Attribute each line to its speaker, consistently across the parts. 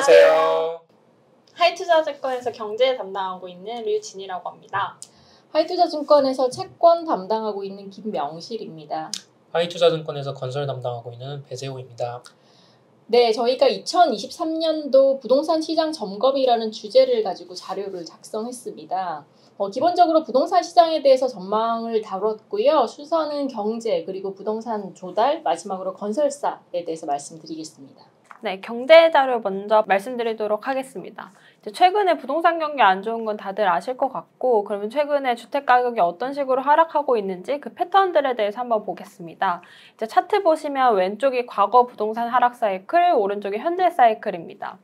Speaker 1: 안녕하세요.
Speaker 2: 하이투자증권에서 경제 담당하고 있는 류진이라고 합니다.
Speaker 3: 하이투자증권에서 채권 담당하고 있는 김명실입니다.
Speaker 1: 하이투자증권에서 건설 담당하고 있는 배재호입니다.
Speaker 3: 네, 저희가 2023년도 부동산 시장 점검이라는 주제를 가지고 자료를 작성했습니다. 기본적으로 부동산 시장에 대해서 전망을 다뤘고요. 순서는 경제, 그리고 부동산 조달, 마지막으로 건설사에 대해서 말씀드리겠습니다.
Speaker 2: 네, 경제 자료 먼저 말씀드리도록 하겠습니다. 이제 최근에 부동산 경기 안 좋은 건 다들 아실 것 같고, 그러면 최근에 주택 가격이 어떤 식으로 하락하고 있는지 그 패턴들에 대해서 한번 보겠습니다. 이제 차트 보시면 왼쪽이 과거 부동산 하락 사이클, 오른쪽이 현재 사이클입니다.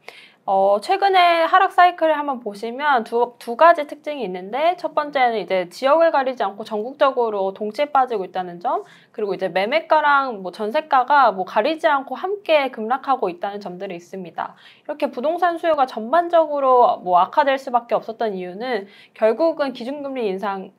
Speaker 2: 최근에 하락 사이클을 한번 보시면 두 가지 특징이 있는데, 첫 번째는 이제 지역을 가리지 않고 전국적으로 동시에 빠지고 있다는 점, 그리고 이제 매매가랑 전세가가 가리지 않고 함께 급락하고 있다는 점들이 있습니다. 이렇게 부동산 수요가 전반적으로 악화될 수밖에 없었던 이유는 결국은 기준금리 인상을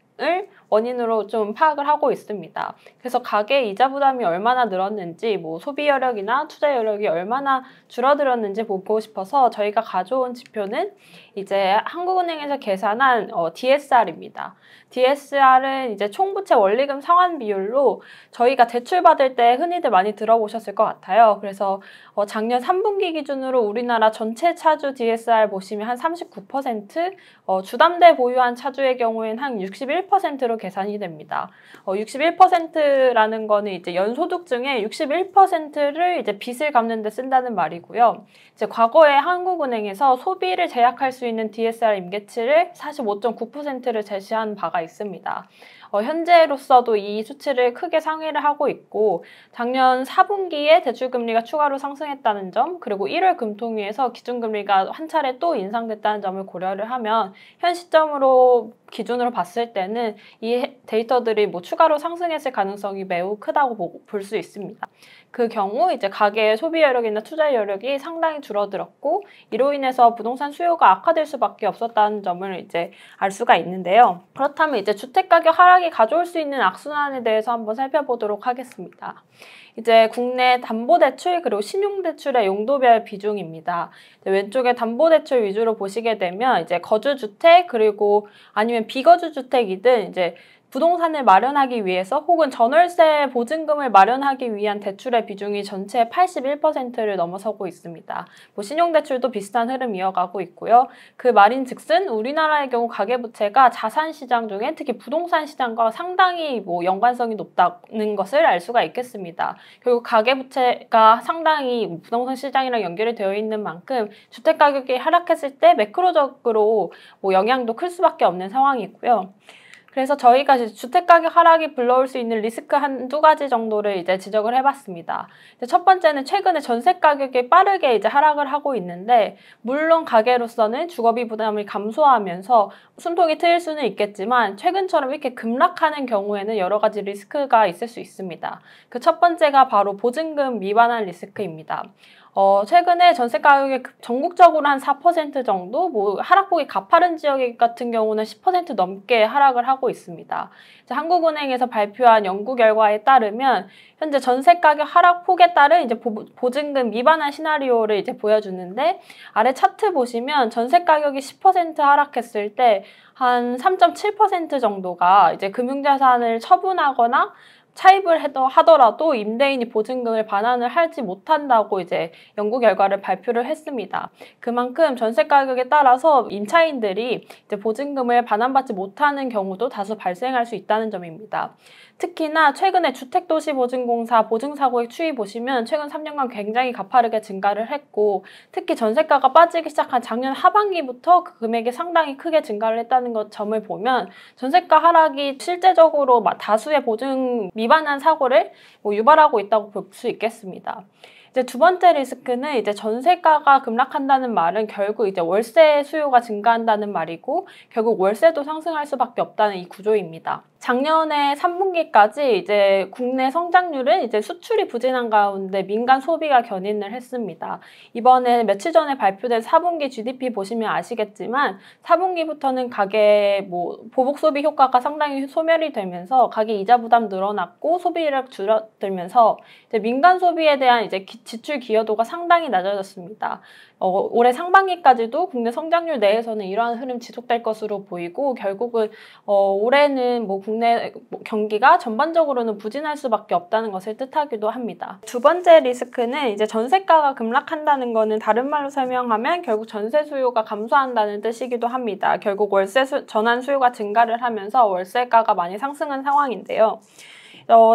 Speaker 2: 원인으로 좀 파악을 하고 있습니다. 그래서 가계 이자 부담이 얼마나 늘었는지, 소비 여력이나 투자 여력이 얼마나 줄어들었는지 보고 싶어서 저희가 가져온 지표는 이제 한국은행에서 계산한 DSR입니다. DSR은 이제 총부채 원리금 상환 비율로 저희가 대출 받을 때 흔히들 많이 들어보셨을 것 같아요. 그래서 작년 3분기 기준으로 우리나라 전체 차주 DSR 보시면 한 39%, 주담대 보유한 차주의 경우에는 한 61%로 계산이 됩니다. 61%라는 거는 이제 연소득 중에 61%를 이제 빚을 갚는 데 쓴다는 말이고요. 이제 과거에 한국은행에서 소비를 제약할 수 있는 DSR 임계치를 45.9%를 제시한 바가 있습니다. 현재로서도 이 수치를 크게 상회를 하고 있고, 작년 4분기에 대출금리가 추가로 상승했다는 점, 그리고 1월 금통위에서 기준금리가 한 차례 또 인상됐다는 점을 고려를 하면 현 시점으로 기준으로 봤을 때는 이 데이터들이 추가로 상승했을 가능성이 매우 크다고 볼 수 있습니다. 그 경우 이제 가계의 소비 여력이나 투자 여력이 상당히 줄어들었고, 이로 인해서 부동산 수요가 악화될 수밖에 없었다는 점을 이제 알 수가 있는데요. 그렇다면 이제 주택 가격 하락이 가져올 수 있는 악순환에 대해서 한번 살펴보도록 하겠습니다. 이제 국내 담보대출 그리고 신용대출의 용도별 비중입니다. 왼쪽에 담보대출 위주로 보시게 되면 이제 거주주택 그리고 아니면 비거주주택이든 이제 부동산을 마련하기 위해서 혹은 전월세 보증금을 마련하기 위한 대출의 비중이 전체의 81%를 넘어서고 있습니다. 신용대출도 비슷한 흐름 이어가고 있고요. 그 말인즉슨 우리나라의 경우 가계부채가 자산시장 중에 특히 부동산 시장과 상당히 연관성이 높다는 것을 알 수가 있겠습니다. 결국 가계부채가 상당히 부동산 시장이랑 연결이 되어 있는 만큼 주택가격이 하락했을 때 매크로적으로 영향도 클 수밖에 없는 상황이고요. 그래서 저희가 주택가격 하락이 불러올 수 있는 리스크 한두 가지 정도를 이제 지적을 해봤습니다. 첫 번째는 최근에 전세 가격이 빠르게 이제 하락을 하고 있는데, 물론 가계로서는 주거비 부담을 감소하면서 숨통이 트일 수는 있겠지만 최근처럼 이렇게 급락하는 경우에는 여러 가지 리스크가 있을 수 있습니다. 그 첫 번째가 바로 보증금 미반환 리스크입니다. 최근에 전세 가격이 전국적으로 한 4% 정도, 하락폭이 가파른 지역 같은 경우는 10% 넘게 하락을 하고 있습니다. 한국은행에서 발표한 연구 결과에 따르면 현재 전세 가격 하락폭에 따른 이제 보증금 미반환 시나리오를 이제 보여주는데, 아래 차트 보시면 전세 가격이 10% 하락했을 때 한 3.7% 정도가 이제 금융자산을 처분하거나 차입을 하더라도 임대인이 보증금을 반환을 하지 못한다고 이제 연구 결과를 발표를 했습니다. 그만큼 전세 가격에 따라서 임차인들이 이제 보증금을 반환받지 못하는 경우도 다수 발생할 수 있다는 점입니다. 특히나 최근에 주택도시보증공사 보증사고의 추이 보시면 최근 3년간 굉장히 가파르게 증가를 했고, 특히 전세가가 빠지기 시작한 작년 하반기부터 그 금액이 상당히 크게 증가를 했다는 점을 보면 전세가 하락이 실제적으로 다수의 보증 미반환 사고를 유발하고 있다고 볼 수 있겠습니다. 이제 두 번째 리스크는 이제 전세가가 급락한다는 말은 결국 이제 월세 수요가 증가한다는 말이고, 결국 월세도 상승할 수밖에 없다는 이 구조입니다. 작년에 3분기까지 이제 국내 성장률은 이제 수출이 부진한 가운데 민간 소비가 견인을 했습니다. 이번에 며칠 전에 발표된 4분기 GDP 보시면 아시겠지만 4분기부터는 가계 보복 소비 효과가 상당히 소멸이 되면서 가계 이자 부담 늘어났고 소비력 줄어들면서 이제 민간 소비에 대한 이제 지출 기여도가 상당히 낮아졌습니다. 올해 상반기까지도 국내 성장률 내에서는 이러한 흐름 지속될 것으로 보이고 결국은 올해는 뭐 국내 경기가 전반적으로는 부진할 수밖에 없다는 것을 뜻하기도 합니다. 두 번째 리스크는 이제 전세가가 급락한다는 거는 다른 말로 설명하면 결국 전세 수요가 감소한다는 뜻이기도 합니다. 결국 월세 전환 수요가 증가를 하면서 월세가가 많이 상승한 상황인데요.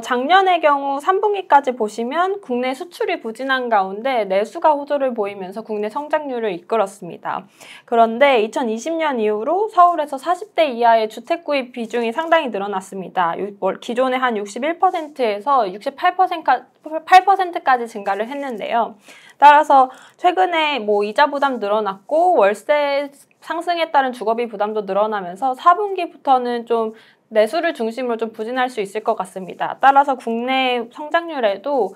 Speaker 2: 작년의 경우 3분기까지 보시면 국내 수출이 부진한 가운데 내수가 호조를 보이면서 국내 성장률을 이끌었습니다. 그런데 2020년 이후로 서울에서 40대 이하의 주택 구입 비중이 상당히 늘어났습니다. 기존의 한 61%에서 68%까지 증가를 했는데요. 따라서 최근에 뭐 이자 부담 늘어났고 월세 상승에 따른 주거비 부담도 늘어나면서 4분기부터는 좀 내수를 중심으로 좀 부진할 수 있을 것 같습니다. 따라서 국내 성장률에도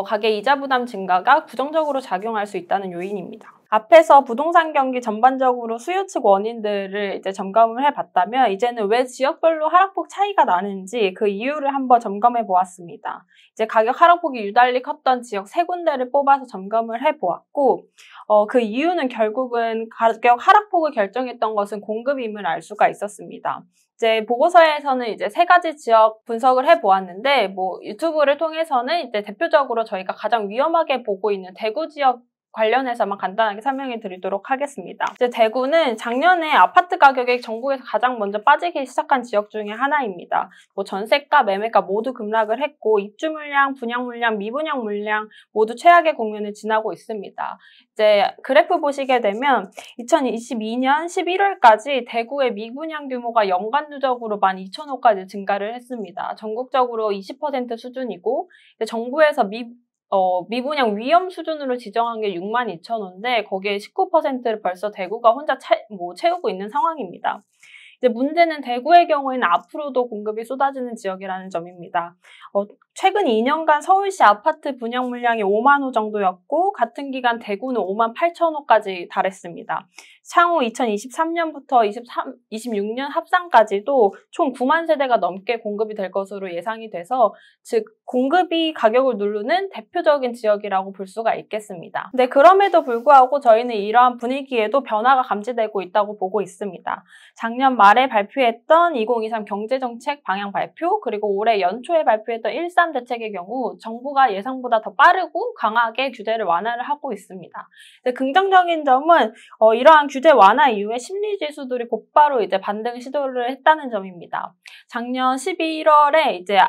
Speaker 2: 가계 이자 부담 증가가 부정적으로 작용할 수 있다는 요인입니다. 앞에서 부동산 경기 전반적으로 수요 측 원인들을 이제 점검을 해봤다면 이제는 왜 지역별로 하락폭 차이가 나는지 그 이유를 한번 점검해 보았습니다. 이제 가격 하락폭이 유달리 컸던 지역 3군데를 뽑아서 점검을 해보았고 그 이유는 결국은 가격 하락폭을 결정했던 것은 공급임을 알 수가 있었습니다. 이제 보고서에서는 이제 3가지 지역 분석을 해보았는데 뭐 유튜브를 통해서는 이제 대표적으로 저희가 가장 위험하게 보고 있는 대구 지역 관련해서만 간단하게 설명해 드리도록 하겠습니다. 이제 대구는 작년에 아파트 가격이 전국에서 가장 먼저 빠지기 시작한 지역 중에 하나입니다. 뭐 전세가, 매매가 모두 급락을 했고 입주 물량, 분양 물량, 미분양 물량 모두 최악의 국면을 지나고 있습니다. 이제 그래프 보시게 되면 2022년 11월까지 대구의 미분양 규모가 연간 누적으로 12,000호까지 증가를 했습니다. 전국적으로 20% 수준이고 정부에서 미분양 위험 수준으로 지정한 게 62,000호인데 거기에 19%를 벌써 대구가 혼자 채우고 있는 상황입니다. 이제 문제는 대구의 경우에는 앞으로도 공급이 쏟아지는 지역이라는 점입니다. 최근 2년간 서울시 아파트 분양 물량이 5만 호 정도였고 같은 기간 대구는 58,000호까지 달했습니다. 향후 2023년부터 26년 합산까지도 총 9만 세대가 넘게 공급이 될 것으로 예상이 돼서 즉 공급이 가격을 누르는 대표적인 지역이라고 볼 수가 있겠습니다. 근데 그럼에도 불구하고 저희는 이러한 분위기에도 변화가 감지되고 있다고 보고 있습니다. 작년 말에 발표했던 2023 경제정책 방향 발표 그리고 올해 연초에 발표했던 1.3 대책의 경우 정부가 예상보다 더 빠르고 강하게 규제를 완화를 하고 있습니다. 긍정적인 점은 이러한 규제 완화 이후에 심리 지수들이 곧바로 이제 반등 시도를 했다는 점입니다. 작년 11월에 이제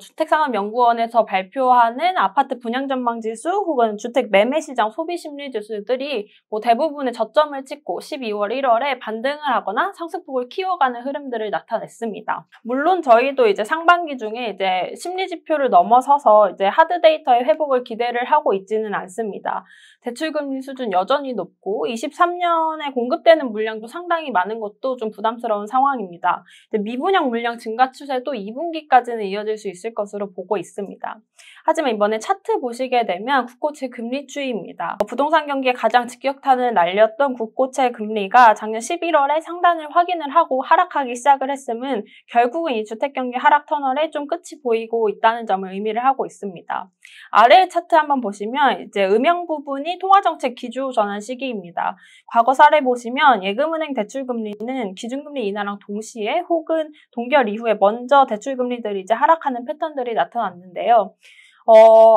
Speaker 2: 주택산업연구원에서 발표하는 아파트 분양 전망 지수 혹은 주택 매매 시장 소비 심리 지수들이 대부분의 저점을 찍고 12월, 1월에 반등을 하거나 상승폭을 키워가는 흐름들을 나타냈습니다. 물론 저희도 이제 상반기 중에 이제 심리 지표를 넘어서서 이제 하드 데이터의 회복을 기대를 하고 있지는 않습니다. 대출금리 수준 여전히 높고 23년에 공급되는 물량도 상당히 많은 것도 좀 부담스러운 상황입니다. 미분양 물량 증가 추세도 2분기까지는 이어질 수 있을 것으로 보고 있습니다. 하지만 이번에 차트 보시게 되면 국고채 금리 추이입니다. 부동산 경기에 가장 직격탄을 날렸던 국고채 금리가 작년 11월에 상단을 확인을 하고 하락하기 시작을 했음은 결국은 이 주택 경기 하락 터널에 좀 끝이 보이고 있다는 점을 의미를 하고 있습니다. 아래의 차트 한번 보시면 이제 음영 부분이 통화정책 기조 전환 시기입니다. 과거 사례 보시면 예금은행 대출금리는 기준금리 인하랑 동시에 혹은 동결 이후에 먼저 대출금리들이 이제 하락하는 패턴들이 나타났는데요.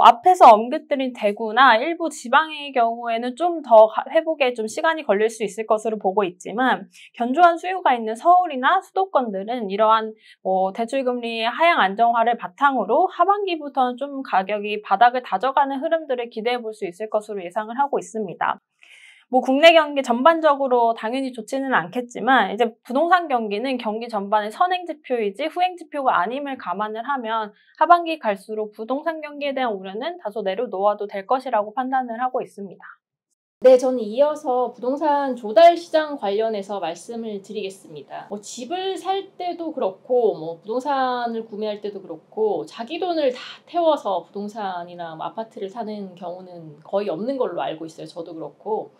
Speaker 2: 앞에서 언급드린 대구나 일부 지방의 경우에는 좀 더 회복에 좀 시간이 걸릴 수 있을 것으로 보고 있지만 견조한 수요가 있는 서울이나 수도권들은 이러한 대출금리의 하향 안정화를 바탕으로 하반기부터는 좀 가격이 바닥을 다져가는 흐름들을 기대해 볼 수 있을 것으로 예상을 하고 있습니다. 국내 경기 전반적으로 당연히 좋지는 않겠지만 이제 부동산 경기는 경기 전반의 선행 지표이지 후행 지표가 아님을 감안을 하면 하반기 갈수록 부동산 경기에 대한 우려는 다소 내려놓아도 될 것이라고 판단을 하고 있습니다.
Speaker 3: 네, 저는 이어서 부동산 조달 시장 관련해서 말씀을 드리겠습니다. 집을 살 때도 그렇고 부동산을 구매할 때도 그렇고 자기 돈을 다 태워서 부동산이나 아파트를 사는 경우는 거의 없는 걸로 알고 있어요. 저도 그렇고.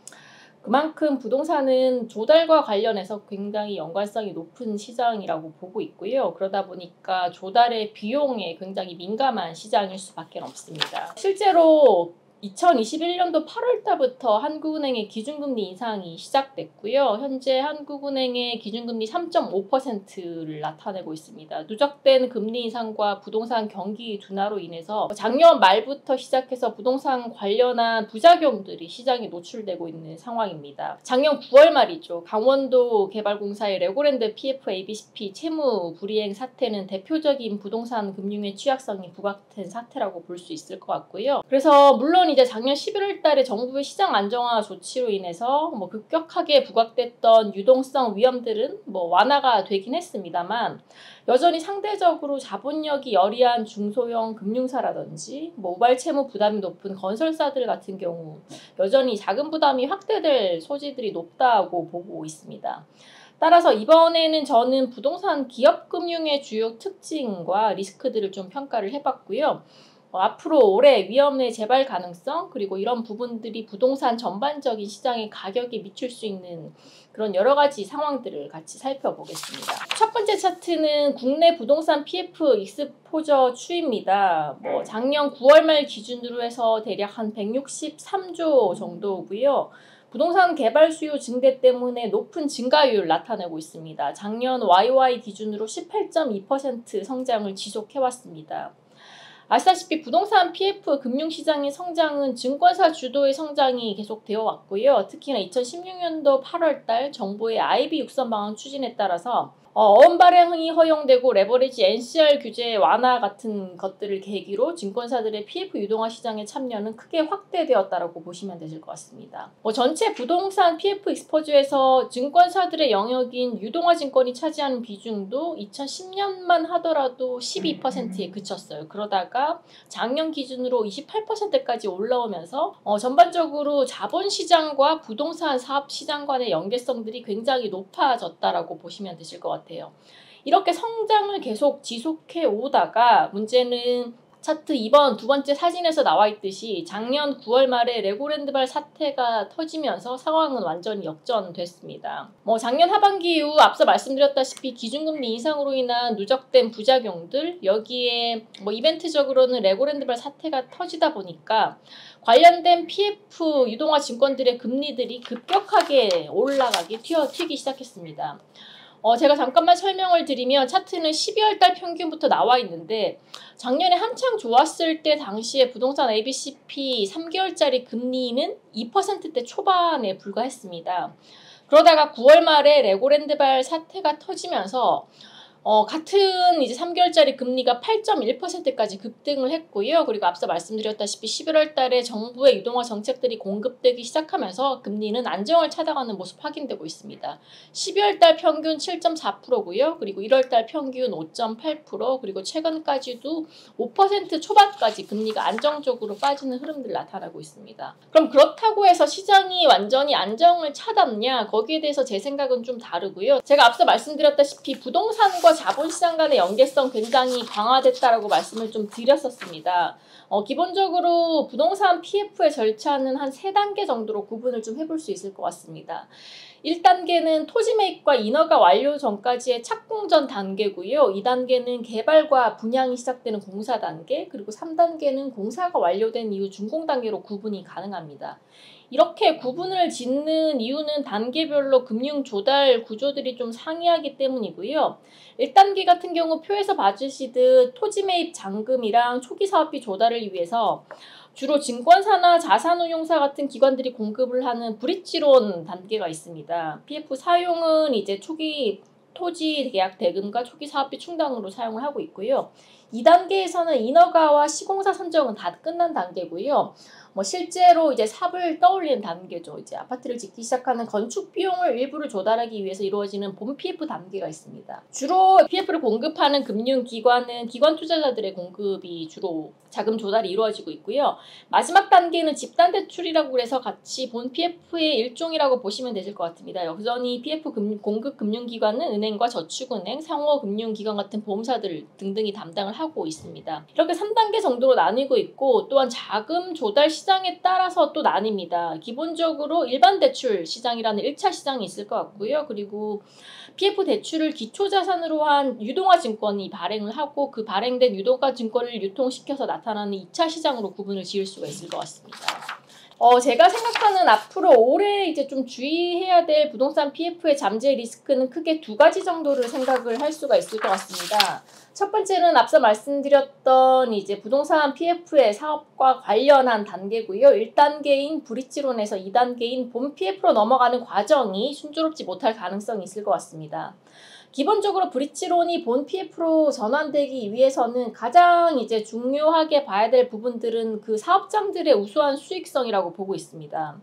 Speaker 3: 그만큼 부동산은 조달과 관련해서 굉장히 연관성이 높은 시장이라고 보고 있고요. 그러다 보니까 조달의 비용에 굉장히 민감한 시장일 수밖에 없습니다. 실제로 2021년도 8월 달부터 한국은행의 기준금리 인상이 시작됐고요. 현재 한국은행의 기준금리 3.5%를 나타내고 있습니다. 누적된 금리 인상과 부동산 경기 둔화로 인해서 작년 말부터 시작해서 부동산 관련한 부작용들이 시장에 노출되고 있는 상황입니다. 작년 9월 말이죠. 강원도 개발공사의 레고랜드 PF ABCP 채무 불이행 사태는 대표적인 부동산 금융의 취약성이 부각된 사태라고 볼 수 있을 것 같고요. 그래서 물론 이제 작년 11월 달에 정부의 시장 안정화 조치로 인해서 급격하게 부각됐던 유동성 위험들은 완화가 되긴 했습니다만 여전히 상대적으로 자본력이 여리한 중소형 금융사라든지 우발 채무 부담이 높은 건설사들 같은 경우 여전히 자금 부담이 확대될 소지들이 높다고 보고 있습니다. 따라서 이번에는 저는 부동산 기업금융의 주요 특징과 리스크들을 좀 평가를 해봤고요. 앞으로 올해 위험의 재발 가능성 그리고 이런 부분들이 부동산 전반적인 시장의 가격에 미칠 수 있는 그런 여러 가지 상황들을 같이 살펴보겠습니다. 첫 번째 차트는 국내 부동산 PF 익스포저 추이입니다. 작년 9월 말 기준으로 해서 대략 한 163조 정도고요. 부동산 개발 수요 증대 때문에 높은 증가율 나타내고 있습니다. 작년 YY 기준으로 18.2% 성장을 지속해왔습니다. 아시다시피 부동산 PF 금융시장의 성장은 증권사 주도의 성장이 계속되어 왔고요. 특히나 2016년도 8월달 정부의 IB 육선 방안 추진에 따라서 어음 발행이 허용되고 레버리지 NCR 규제 완화 같은 것들을 계기로 증권사들의 PF 유동화 시장의 참여는 크게 확대되었다고 보시면 되실 것 같습니다. 전체 부동산 PF 익스포저에서 증권사들의 영역인 유동화 증권이 차지하는 비중도 2010년만 하더라도 12%에 그쳤어요. 그러다가 작년 기준으로 28%까지 올라오면서 전반적으로 자본시장과 부동산 사업시장 간의 연계성들이 굉장히 높아졌다고 보시면 되실 것 같아요. 이렇게 성장을 계속 지속해 오다가 문제는 차트 2번 두 번째 사진에서 나와 있듯이 작년 9월 말에 레고랜드발 사태가 터지면서 상황은 완전히 역전됐습니다. 작년 하반기 이후 앞서 말씀드렸다시피 기준금리 인상으로 인한 누적된 부작용들 여기에 이벤트적으로는 레고랜드발 사태가 터지다 보니까 관련된 PF 유동화 증권들의 금리들이 급격하게 올라가기 튀기 시작했습니다. 제가 잠깐만 설명을 드리면 차트는 12월 달 평균부터 나와 있는데 작년에 한창 좋았을 때 당시에 부동산 ABCP 3개월짜리 금리는 2%대 초반에 불과했습니다. 그러다가 9월 말에 레고랜드발 사태가 터지면서 같은 이제 3개월짜리 금리가 8.1%까지 급등을 했고요. 그리고 앞서 말씀드렸다시피 11월 달에 정부의 유동화 정책들이 공급되기 시작하면서 금리는 안정을 찾아가는 모습 확인되고 있습니다. 12월 달 평균 7.4%고요. 그리고 1월 달 평균 5.8% 그리고 최근까지도 5% 초반까지 금리가 안정적으로 빠지는 흐름들 나타나고 있습니다. 그럼 그렇다고 해서 시장이 완전히 안정을 찾았냐? 거기에 대해서 제 생각은 좀 다르고요. 제가 앞서 말씀드렸다시피 부동산과 자본시장 간의 연계성 굉장히 강화됐다라고 말씀을 좀 드렸었습니다. 기본적으로 부동산 PF의 절차는 한 3단계 정도로 구분을 좀 해볼 수 있을 것 같습니다. 1단계는 토지 매입과 인허가 완료 전까지의 착공전 단계고요. 2단계는 개발과 분양이 시작되는 공사 단계, 그리고 3단계는 공사가 완료된 이후 준공 단계로 구분이 가능합니다. 이렇게 구분을 짓는 이유는 단계별로 금융 조달 구조들이 좀 상이하기 때문이고요. 1단계 같은 경우 표에서 봐주시듯 토지 매입 잔금이랑 초기 사업비 조달을 위해서 주로 증권사나 자산운용사 같은 기관들이 공급을 하는 브릿지론 단계가 있습니다. PF 사용은 이제 초기 토지 계약 대금과 초기 사업비 충당으로 사용을 하고 있고요. 2단계에서는 인허가와 시공사 선정은 다 끝난 단계고요. 실제로 이제 삽을 떠올리는 단계죠. 이제 아파트를 짓기 시작하는 건축 비용을 일부를 조달하기 위해서 이루어지는 본 PF 단계가 있습니다. 주로 PF를 공급하는 금융기관은 기관 투자자들의 공급이 주로 자금 조달이 이루어지고 있고요. 마지막 단계는 집단 대출이라고 해서 같이 본 PF의 일종이라고 보시면 되실 것 같습니다. 여전히 PF 공급 금융기관은 은행과 저축은행, 상호금융기관 같은 보험사들 등등이 담당을 하고 있습니다. 이렇게 3단계 정도로 나뉘고 있고 또한 자금 조달 시장 시장에 따라서 또 나뉩니다. 기본적으로 일반 대출 시장이라는 1차 시장이 있을 것 같고요. 그리고 PF 대출을 기초자산으로 한 유동화 증권이 발행을 하고 그 발행된 유동화 증권을 유통시켜서 나타나는 2차 시장으로 구분을 지을 수가 있을 것 같습니다. 제가 생각하는 앞으로 올해 이제 좀 주의해야 될 부동산 PF의 잠재 리스크는 크게 두 가지 정도를 생각을 할 수가 있을 것 같습니다. 첫 번째는 앞서 말씀드렸던 이제 부동산 PF의 사업과 관련한 단계고요. 1단계인 브릿지론에서 2단계인 본 PF로 넘어가는 과정이 순조롭지 못할 가능성이 있을 것 같습니다. 기본적으로 브릿지론이 본 PF로 전환되기 위해서는 가장 이제 중요하게 봐야 될 부분들은 그 사업장들의 우수한 수익성이라고 보고 있습니다.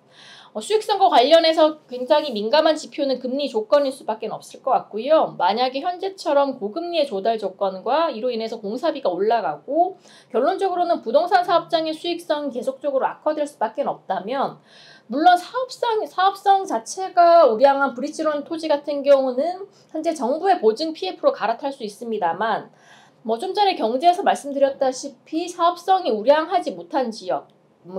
Speaker 3: 수익성과 관련해서 굉장히 민감한 지표는 금리 조건일 수밖에 없을 것 같고요. 만약에 현재처럼 고금리의 조달 조건과 이로 인해서 공사비가 올라가고 결론적으로는 부동산 사업장의 수익성이 계속적으로 악화될 수밖에 없다면 물론 사업성 자체가 우량한 브릿지론 토지 같은 경우는 현재 정부의 보증 PF로 갈아탈 수 있습니다만 좀 전에 경제에서 말씀드렸다시피 사업성이 우량하지 못한 지역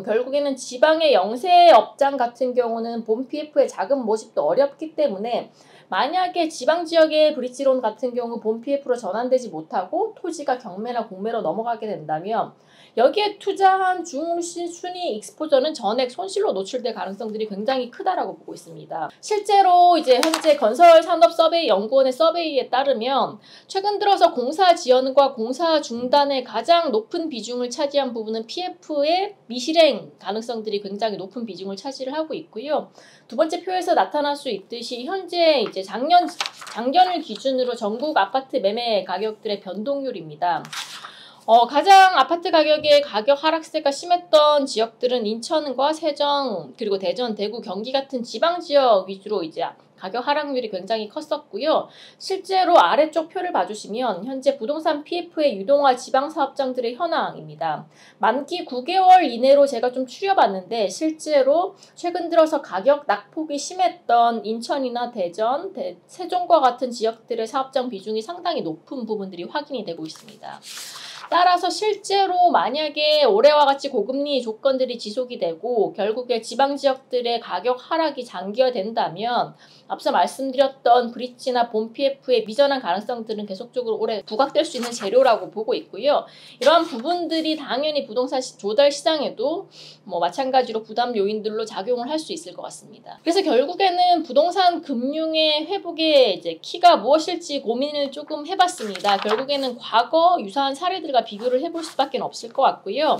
Speaker 3: 결국에는 지방의 영세업장 같은 경우는 본 PF의 자금 모집도 어렵기 때문에 만약에 지방지역의 브릿지론 같은 경우 본 PF로 전환되지 못하고 토지가 경매나 공매로 넘어가게 된다면 여기에 투자한 중순위 익스포저는 전액 손실로 노출될 가능성들이 굉장히 크다라고 보고 있습니다. 실제로 이제 현재 건설산업서베이연구원의 서베이에 따르면 최근 들어서 공사 지연과 공사 중단의 가장 높은 비중을 차지한 부분은 PF의 미실행 가능성들이 굉장히 높은 비중을 차지를 하고 있고요. 두 번째 표에서 나타날 수 있듯이 현재 이제 작년을 기준으로 전국 아파트 매매 가격들의 변동률입니다. 가장 아파트 가격의 가격 하락세가 심했던 지역들은 인천과 세정, 그리고 대전, 대구, 경기 같은 지방 지역 위주로 이제 가격 하락률이 굉장히 컸었고요. 실제로 아래쪽 표를 봐주시면 현재 부동산 PF의 유동화 지방사업장들의 현황입니다. 만기 9개월 이내로 제가 좀 추려봤는데 실제로 최근 들어서 가격 낙폭이 심했던 인천이나 대전, 세종과 같은 지역들의 사업장 비중이 상당히 높은 부분들이 확인이 되고 있습니다. 따라서 실제로 만약에 올해와 같이 고금리 조건들이 지속이 되고 결국에 지방지역들의 가격 하락이 장기화된다면 앞서 말씀드렸던 브릿지나 본 PF의 미전한 가능성들은 계속적으로 올해 부각될 수 있는 재료라고 보고 있고요. 이러한 부분들이 당연히 부동산 조달 시장에도 마찬가지로 부담 요인들로 작용을 할 수 있을 것 같습니다. 그래서 결국에는 부동산 금융의 회복의 이제 키가 무엇일지 고민을 조금 해봤습니다. 결국에는 과거 유사한 사례들과 비교를 해볼 수밖에 없을 것 같고요.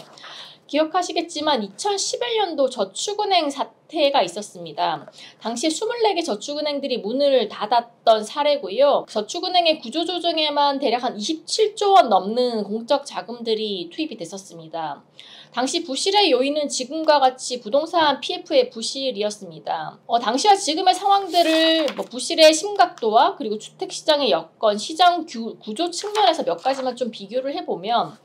Speaker 3: 기억하시겠지만 2011년도 저축은행 사태가 있었습니다. 당시 24개 저축은행들이 문을 닫았던 사례고요. 저축은행의 구조조정에만 대략 한 27조 원 넘는 공적 자금들이 투입이 됐었습니다. 당시 부실의 요인은 지금과 같이 부동산 PF의 부실이었습니다. 당시와 지금의 상황들을 부실의 심각도와 그리고 주택시장의 여건, 시장 구조 측면에서 몇 가지만 좀 비교를 해보면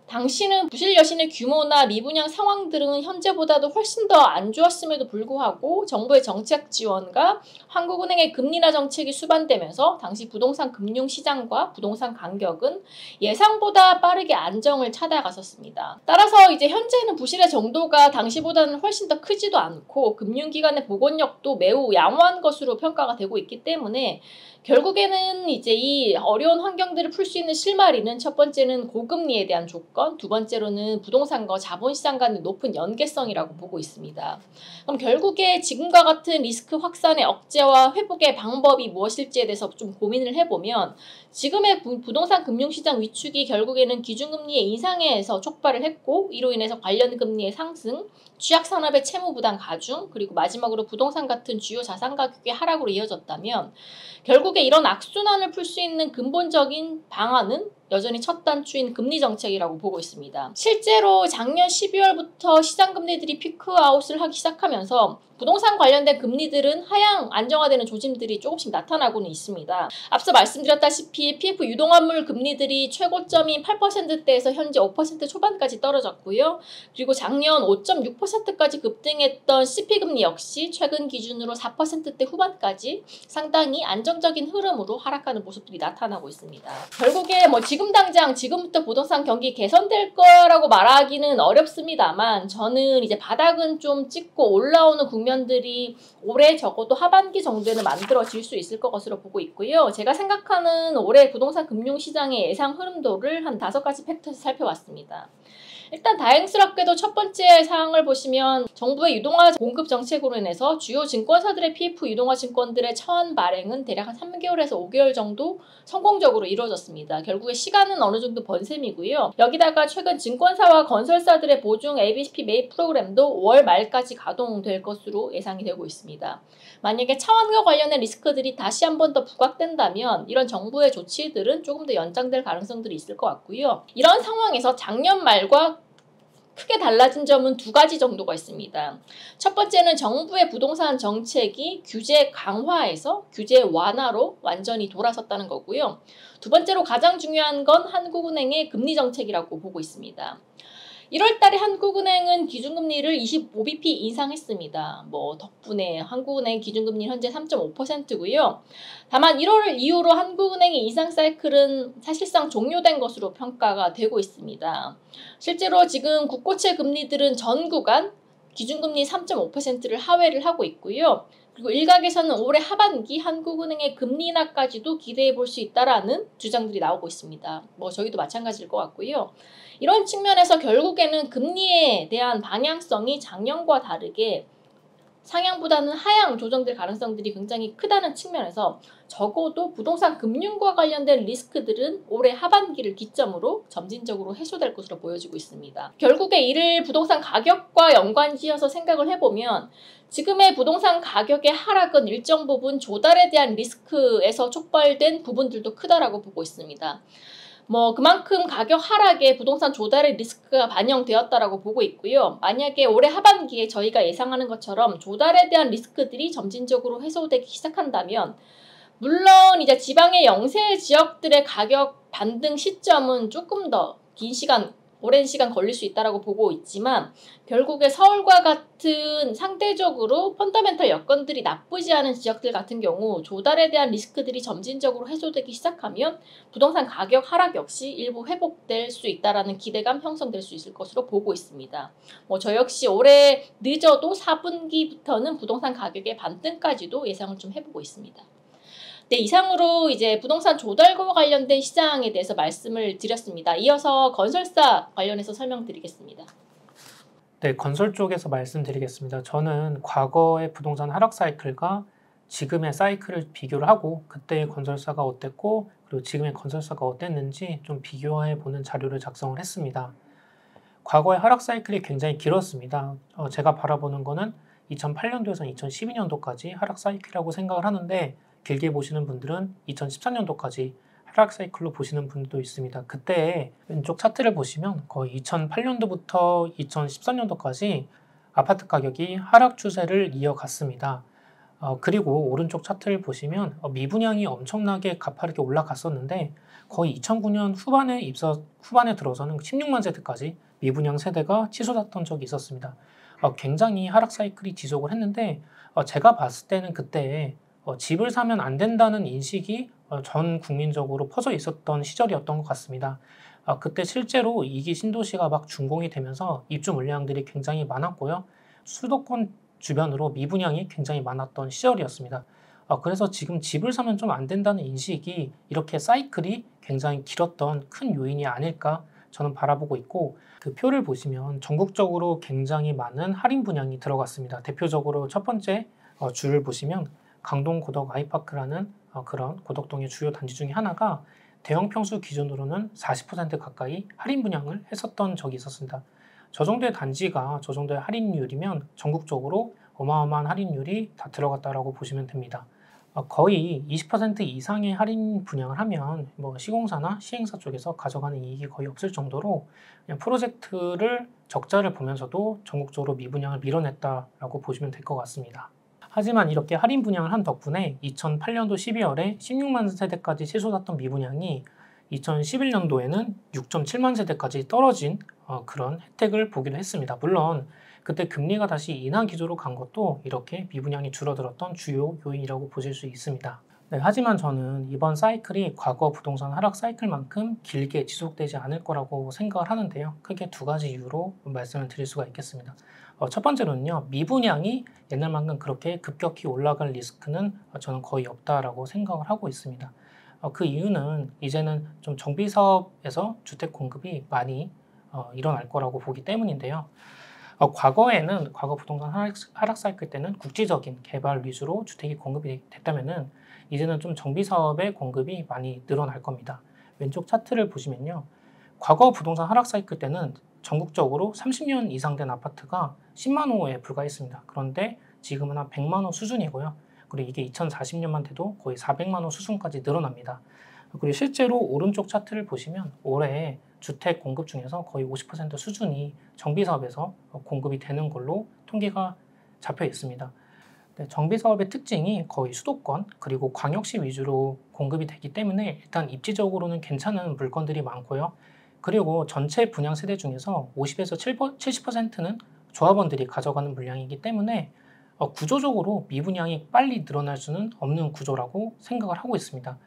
Speaker 3: 당시는 부실 여신의 규모나 미분양 상황들은 현재보다도 훨씬 더 안 좋았음에도 불구하고 정부의 정책 지원과 한국은행의 금리 인하 정책이 수반되면서 당시 부동산 금융시장과 부동산 가격은 예상보다 빠르게 안정을 찾아갔었습니다. 따라서 이제 현재는 부실의 정도가 당시보다는 훨씬 더 크지도 않고 금융기관의 복원력도 매우 양호한 것으로 평가가 되고 있기 때문에 결국에는 이제 이 어려운 환경들을 풀 수 있는 실마리는 첫 번째는 고금리에 대한 조건, 두 번째로는 부동산과 자본시장 간의 높은 연계성이라고 보고 있습니다. 그럼 결국에 지금과 같은 리스크 확산의 억제와 회복의 방법이 무엇일지에 대해서 좀 고민을 해보면 지금의 부동산 금융시장 위축이 결국에는 기준금리의 인상에서 촉발을 했고 이로 인해서 관련 금리의 상승, 취약산업의 채무부담 가중, 그리고 마지막으로 부동산 같은 주요 자산 가격의 하락으로 이어졌다면 결국에 이런 악순환을 풀 수 있는 근본적인 방안은 여전히 첫 단추인 금리 정책이라고 보고 있습니다. 실제로 작년 12월부터 시장 금리들이 피크아웃을 하기 시작하면서 부동산 관련된 금리들은 하향 안정화되는 조짐들이 조금씩 나타나고는 있습니다. 앞서 말씀드렸다시피 PF 유동화물 금리들이 최고점인 8%대에서 현재 5% 초반까지 떨어졌고요. 그리고 작년 5.6%까지 급등했던 CP금리 역시 최근 기준으로 4%대 후반까지 상당히 안정적인 흐름으로 하락하는 모습들이 나타나고 있습니다. 결국에 지금 당장 지금부터 부동산 경기 개선될 거라고 말하기는 어렵습니다만 저는 이제 바닥은 좀 찍고 올라오는 국면들이 올해 적어도 하반기 정도에는 만들어질 수 있을 것으로 보고 있고요. 제가 생각하는 올해 부동산 금융시장의 예상 흐름도를 한 5가지 팩터에서 살펴봤습니다. 일단 다행스럽게도 첫 번째 사항을 보시면 정부의 유동화 공급 정책으로 인해서 주요 증권사들의 PF 유동화 증권들의 처한 발행은 대략 한 3개월에서 5개월 정도 성공적으로 이루어졌습니다. 결국에 시간은 어느 정도 번 셈이고요. 여기다가 최근 증권사와 건설사들의 보증 ABCP 매입 프로그램도 5월 말까지 가동될 것으로 예상이 되고 있습니다. 만약에 차원과 관련된 리스크들이 다시 한 번 더 부각된다면 이런 정부의 조치들은 조금 더 연장될 가능성들이 있을 것 같고요. 이런 상황에서 작년 말과 크게 달라진 점은 2가지 정도가 있습니다. 첫 번째는 정부의 부동산 정책이 규제 강화에서 규제 완화로 완전히 돌아섰다는 거고요. 두 번째로 가장 중요한 건 한국은행의 금리 정책이라고 보고 있습니다. 1월 달에 한국은행은 기준금리를 25bp 인상했습니다. 덕분에 한국은행 기준금리 현재 3.5%고요. 다만 1월 이후로 한국은행의 인상 사이클은 사실상 종료된 것으로 평가가 되고 있습니다. 실제로 지금 국고채 금리들은 전 구간 기준금리 3.5%를 하회를 하고 있고요. 그리고 일각에서는 올해 하반기 한국은행의 금리 인하까지도 기대해 볼 수 있다라는 주장들이 나오고 있습니다. 저희도 마찬가지일 것 같고요. 이런 측면에서 결국에는 금리에 대한 방향성이 작년과 다르게 상향보다는 하향 조정될 가능성들이 굉장히 크다는 측면에서 적어도 부동산 금융과 관련된 리스크들은 올해 하반기를 기점으로 점진적으로 해소될 것으로 보여지고 있습니다. 결국에 이를 부동산 가격과 연관지어서 생각을 해보면 지금의 부동산 가격의 하락은 일정 부분 조달에 대한 리스크에서 촉발된 부분들도 크다라고 보고 있습니다. 그만큼 가격 하락에 부동산 조달의 리스크가 반영되었다라고 보고 있고요. 만약에 올해 하반기에 저희가 예상하는 것처럼 조달에 대한 리스크들이 점진적으로 해소되기 시작한다면 물론 이제 지방의 영세 지역들의 가격 반등 시점은 조금 더 오랜 시간 걸릴 수 있다고 보고 있지만 결국에 서울과 같은 상대적으로 펀더멘털 여건들이 나쁘지 않은 지역들 같은 경우 조달에 대한 리스크들이 점진적으로 해소되기 시작하면 부동산 가격 하락 역시 일부 회복될 수 있다는 기대감 형성될 수 있을 것으로 보고 있습니다. 저 역시 올해 늦어도 4분기부터는 부동산 가격의 반등까지도 예상을 좀 해보고 있습니다. 네, 이상으로 이제 부동산 조달과 관련된 시장에 대해서 말씀을 드렸습니다. 이어서 건설사 관련해서 설명드리겠습니다.
Speaker 1: 네, 건설 쪽에서 말씀드리겠습니다. 저는 과거의 부동산 하락 사이클과 지금의 사이클을 비교를 하고 그때의 건설사가 어땠고 그리고 지금의 건설사가 어땠는지 좀 비교해 보는 자료를 작성을 했습니다. 과거의 하락 사이클이 굉장히 길었습니다. 제가 바라보는 거는 2008년도에서 2012년도까지 하락 사이클이라고 생각을 하는데 길게 보시는 분들은 2014년도까지 하락 사이클로 보시는 분들도 있습니다. 그때 왼쪽 차트를 보시면 거의 2008년도부터 2014년도까지 아파트 가격이 하락 추세를 이어갔습니다. 그리고 오른쪽 차트를 보시면 미분양이 엄청나게 가파르게 올라갔었는데 거의 2009년 후반에 들어서는 16만 세대까지 미분양 세대가 치솟았던 적이 있었습니다. 굉장히 하락 사이클이 지속을 했는데 제가 봤을 때는 그때 집을 사면 안 된다는 인식이 전 국민적으로 퍼져 있었던 시절이었던 것 같습니다. 그때 실제로 2기 신도시가 막 준공이 되면서 입주 물량들이 굉장히 많았고요. 수도권 주변으로 미분양이 굉장히 많았던 시절이었습니다. 그래서 지금 집을 사면 좀 안 된다는 인식이 이렇게 사이클이 굉장히 길었던 큰 요인이 아닐까 저는 바라보고 있고 그 표를 보시면 전국적으로 굉장히 많은 할인 분양이 들어갔습니다. 대표적으로 첫 번째 줄을 보시면 강동 고덕 아이파크라는 그런 고덕동의 주요 단지 중에 하나가 대형 평수 기준으로는 40% 가까이 할인 분양을 했었던 적이 있었습니다. 저 정도의 단지가 저 정도의 할인율이면 전국적으로 어마어마한 할인율이 다 들어갔다라고 보시면 됩니다. 거의 20% 이상의 할인 분양을 하면 시공사나 시행사 쪽에서 가져가는 이익이 거의 없을 정도로 그냥 프로젝트를 적자를 보면서도 전국적으로 미분양을 밀어냈다라고 보시면 될 것 같습니다. 하지만 이렇게 할인 분양을 한 덕분에 2008년도 12월에 16만 세대까지 치솟았던 미분양이 2011년도에는 6.7만 세대까지 떨어진 그런 혜택을 보기도 했습니다. 물론 그때 금리가 다시 인하 기조로 간 것도 이렇게 미분양이 줄어들었던 주요 요인이라고 보실 수 있습니다. 네, 하지만 저는 이번 사이클이 과거 부동산 하락 사이클만큼 길게 지속되지 않을 거라고 생각을 하는데요. 크게 두 가지 이유로 말씀을 드릴 수가 있겠습니다. 첫 번째로는요, 미분양이 옛날만큼 그렇게 급격히 올라갈 리스크는 저는 거의 없다라고 생각을 하고 있습니다. 그 이유는 이제는 좀 정비 사업에서 주택 공급이 많이 일어날 거라고 보기 때문인데요. 과거 부동산 하락 사이클 때는 국지적인 개발 위주로 주택이 공급이 됐다면은 이제는 좀 정비 사업의 공급이 많이 늘어날 겁니다. 왼쪽 차트를 보시면요. 과거 부동산 하락 사이클 때는 전국적으로 30년 이상 된 아파트가 10만 호에 불과했습니다. 그런데 지금은 한 100만 호 수준이고요. 그리고 이게 2040년만 돼도 거의 400만 호 수준까지 늘어납니다. 그리고 실제로 오른쪽 차트를 보시면 올해 주택 공급 중에서 거의 50% 수준이 정비 사업에서 공급이 되는 걸로 통계가 잡혀 있습니다. 네, 정비 사업의 특징이 거의 수도권 그리고 광역시 위주로 공급이 되기 때문에 일단 입지적으로는 괜찮은 물건들이 많고요. 그리고 전체 분양 세대 중에서 50에서 70%는 조합원들이 가져가는 물량이기 때문에 구조적으로 미분양이 빨리 늘어날 수는 없는 구조라고 생각을 하고 있습니다.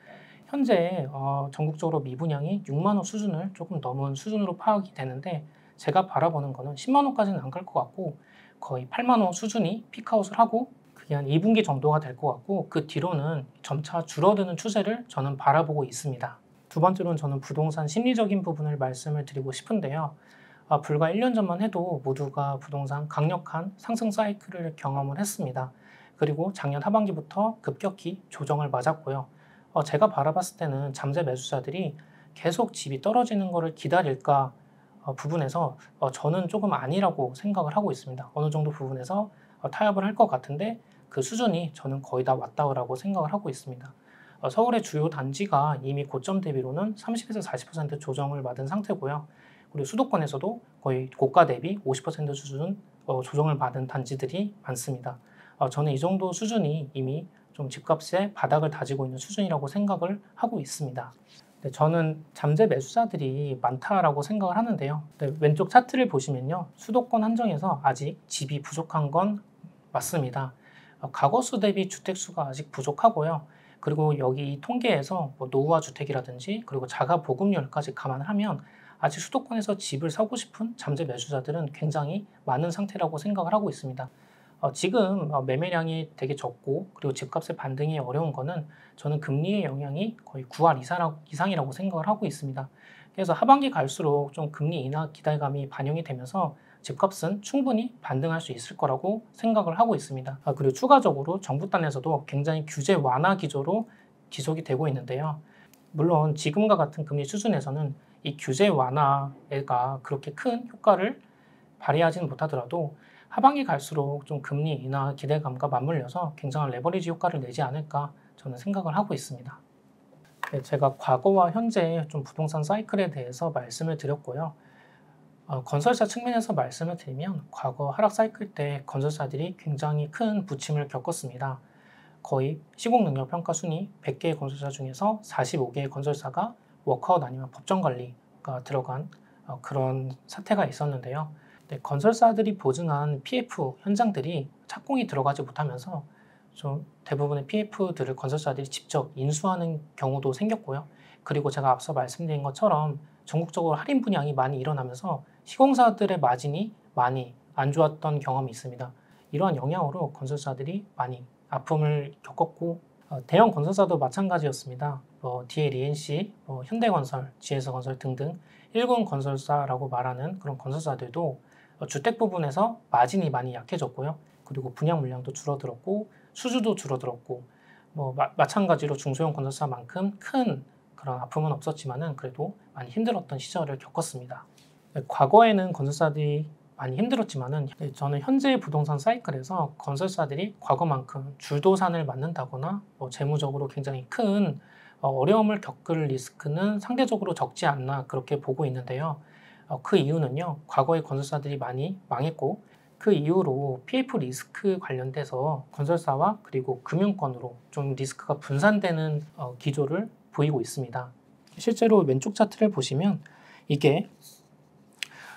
Speaker 1: 현재 전국적으로 미분양이 6만 호 수준을 조금 넘은 수준으로 파악이 되는데 제가 바라보는 거는 10만 호까지는 안 갈 것 같고 거의 8만 호 수준이 피크아웃을 하고 그게 한 2분기 정도가 될 것 같고 그 뒤로는 점차 줄어드는 추세를 저는 바라보고 있습니다. 두 번째로는 저는 부동산 심리적인 부분을 말씀을 드리고 싶은데요. 불과 1년 전만 해도 모두가 부동산 강력한 상승 사이클을 경험을 했습니다. 그리고 작년 하반기부터 급격히 조정을 맞았고요. 제가 바라봤을 때는 잠재 매수자들이 계속 집이 떨어지는 것을 기다릴까 부분에서 저는 조금 아니라고 생각을 하고 있습니다. 어느 정도 부분에서 타협을 할 것 같은데 그 수준이 저는 거의 다 왔다고 생각을 하고 있습니다. 서울의 주요 단지가 이미 고점 대비로는 30에서 40% 조정을 받은 상태고요. 그리고 수도권에서도 거의 고가 대비 50% 수준 조정을 받은 단지들이 많습니다. 저는 이 정도 수준이 이미 좀 집값의 바닥을 다지고 있는 수준이라고 생각을 하고 있습니다. 네, 저는 잠재 매수자들이 많다라고 생각을 하는데요. 네, 왼쪽 차트를 보시면요. 수도권 한정에서 아직 집이 부족한 건 맞습니다. 가구수 대비 주택수가 아직 부족하고요. 그리고 여기 이 통계에서 노후화 주택이라든지 그리고 자가 보급률까지 감안을 하면 아직 수도권에서 집을 사고 싶은 잠재 매수자들은 굉장히 많은 상태라고 생각을 하고 있습니다. 지금 매매량이 되게 적고 그리고 집값의 반등이 어려운 거는 저는 금리의 영향이 거의 9할 이상이라고 생각을 하고 있습니다. 그래서 하반기 갈수록 좀 금리 인하 기대감이 반영이 되면서 집값은 충분히 반등할 수 있을 거라고 생각을 하고 있습니다. 그리고 추가적으로 정부 단에서도 굉장히 규제 완화 기조로 지속이 되고 있는데요. 물론 지금과 같은 금리 수준에서는 이 규제 완화가 그렇게 큰 효과를 발휘하지는 못하더라도 하반기 갈수록 좀 금리 인하 기대감과 맞물려서 굉장한 레버리지 효과를 내지 않을까 저는 생각을 하고 있습니다. 네, 제가 과거와 현재 좀 부동산 사이클에 대해서 말씀을 드렸고요. 건설사 측면에서 말씀을 드리면 과거 하락 사이클 때 건설사들이 굉장히 큰 부침을 겪었습니다. 거의 시공능력평가 순위 100개의 건설사 중에서 45개의 건설사가 워크아웃 아니면 법정관리가 들어간 그런 사태가 있었는데요. 네, 건설사들이 보증한 PF 현장들이 착공이 들어가지 못하면서 좀 대부분의 PF들을 건설사들이 직접 인수하는 경우도 생겼고요. 그리고 제가 앞서 말씀드린 것처럼 전국적으로 할인 분양이 많이 일어나면서 시공사들의 마진이 많이 안 좋았던 경험이 있습니다. 이러한 영향으로 건설사들이 많이 아픔을 겪었고 대형 건설사도 마찬가지였습니다. DL, ENC, 현대건설, GS건설 등등 1군 건설사라고 말하는 그런 건설사들도 주택 부분에서 마진이 많이 약해졌고요. 그리고 분양 물량도 줄어들었고 수주도 줄어들었고 마찬가지로 중소형 건설사만큼 큰 그런 아픔은 없었지만은 그래도 많이 힘들었던 시절을 겪었습니다. 과거에는 건설사들이 많이 힘들었지만은 저는 현재 부동산 사이클에서 건설사들이 과거만큼 줄도산을 맞는다거나 재무적으로 굉장히 큰 어려움을 겪을 리스크는 상대적으로 적지 않나 그렇게 보고 있는데요. 그 이유는요. 과거에 건설사들이 많이 망했고 그 이후로 PF 리스크 관련돼서 건설사와 그리고 금융권으로 좀 리스크가 분산되는 기조를 보이고 있습니다. 실제로 왼쪽 차트를 보시면 이게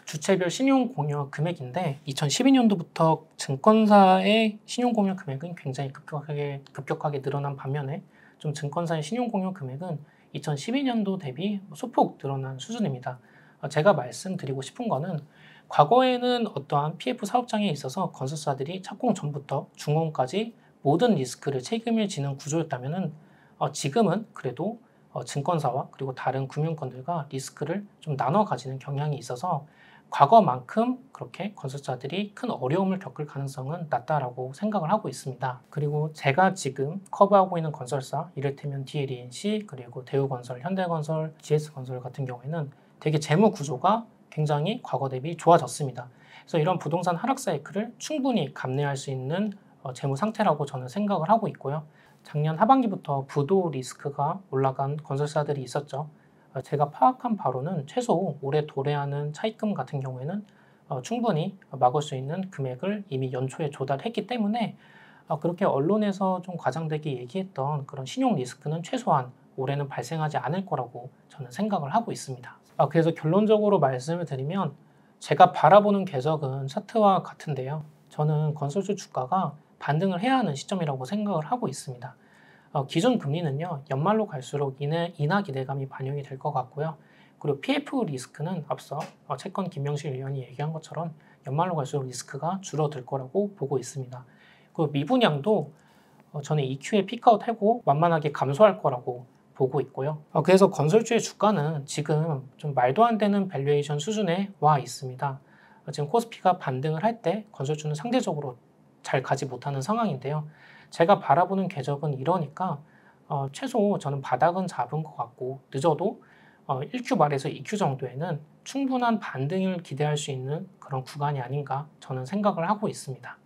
Speaker 1: 주체별 신용공여 금액인데 2012년도부터 증권사의 신용공여 금액은 굉장히 급격하게 늘어난 반면에 좀 증권사의 신용공유 금액은 2012년도 대비 소폭 늘어난 수준입니다. 제가 말씀드리고 싶은 거는 과거에는 어떠한 PF 사업장에 있어서 건설사들이 착공 전부터 중공까지 모든 리스크를 책임을 지는 구조였다면 지금은 그래도 증권사와 그리고 다른 금융권들과 리스크를 좀 나눠 가지는 경향이 있어서 과거만큼 그렇게 건설사들이 큰 어려움을 겪을 가능성은 낮다라고 생각을 하고 있습니다. 그리고 제가 지금 커버하고 있는 건설사, 이를테면 DLENC, 그리고 대우건설, 현대건설, GS건설 같은 경우에는 되게 재무 구조가 굉장히 과거 대비 좋아졌습니다. 그래서 이런 부동산 하락 사이클을 충분히 감내할 수 있는 재무 상태라고 저는 생각을 하고 있고요. 작년 하반기부터 부도 리스크가 올라간 건설사들이 있었죠. 제가 파악한 바로는 최소 올해 도래하는 차입금 같은 경우에는 충분히 막을 수 있는 금액을 이미 연초에 조달했기 때문에 그렇게 언론에서 좀 과장되게 얘기했던 그런 신용 리스크는 최소한 올해는 발생하지 않을 거라고 저는 생각을 하고 있습니다. 그래서 결론적으로 말씀을 드리면 제가 바라보는 궤적은 차트와 같은데요. 저는 건설주 주가가 반등을 해야 하는 시점이라고 생각을 하고 있습니다. 기존 금리는요, 연말로 갈수록 인하 기대감이 반영이 될 것 같고요. 그리고 PF 리스크는 앞서 채권 김명실 의원이 얘기한 것처럼 연말로 갈수록 리스크가 줄어들 거라고 보고 있습니다. 그리고 미분양도 저는 EQ에 피크아웃하고 완만하게 감소할 거라고 보고 있고요. 그래서 건설주의 주가는 지금 좀 말도 안 되는 밸류에이션 수준에 와 있습니다. 지금 코스피가 반등을 할 때 건설주는 상대적으로 잘 가지 못하는 상황인데요. 제가 바라보는 궤적은 이러니까 최소 저는 바닥은 잡은 것 같고 늦어도 1Q 말에서 2Q 정도에는 충분한 반등을 기대할 수 있는 그런 구간이 아닌가 저는 생각을 하고 있습니다.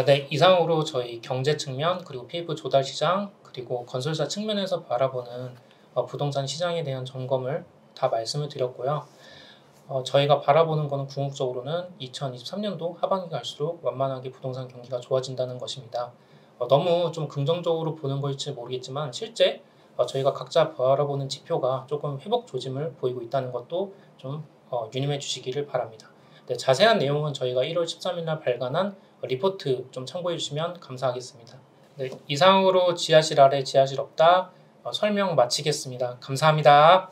Speaker 1: 네, 이상으로 저희 경제 측면 그리고 PF 조달 시장 그리고 건설사 측면에서 바라보는 부동산 시장에 대한 점검을 다 말씀을 드렸고요. 저희가 바라보는 것은 궁극적으로는 2023년도 하반기 갈수록 완만하게 부동산 경기가 좋아진다는 것입니다. 너무 좀 긍정적으로 보는 것일지 모르겠지만 실제 저희가 각자 바라보는 지표가 조금 회복 조짐을 보이고 있다는 것도 좀 유념해 주시기를 바랍니다. 네, 자세한 내용은 저희가 1월 13일 날 발간한 리포트 좀 참고해 주시면 감사하겠습니다. 네, 이상으로 지하실 아래 지하실 없다 설명 마치겠습니다. 감사합니다.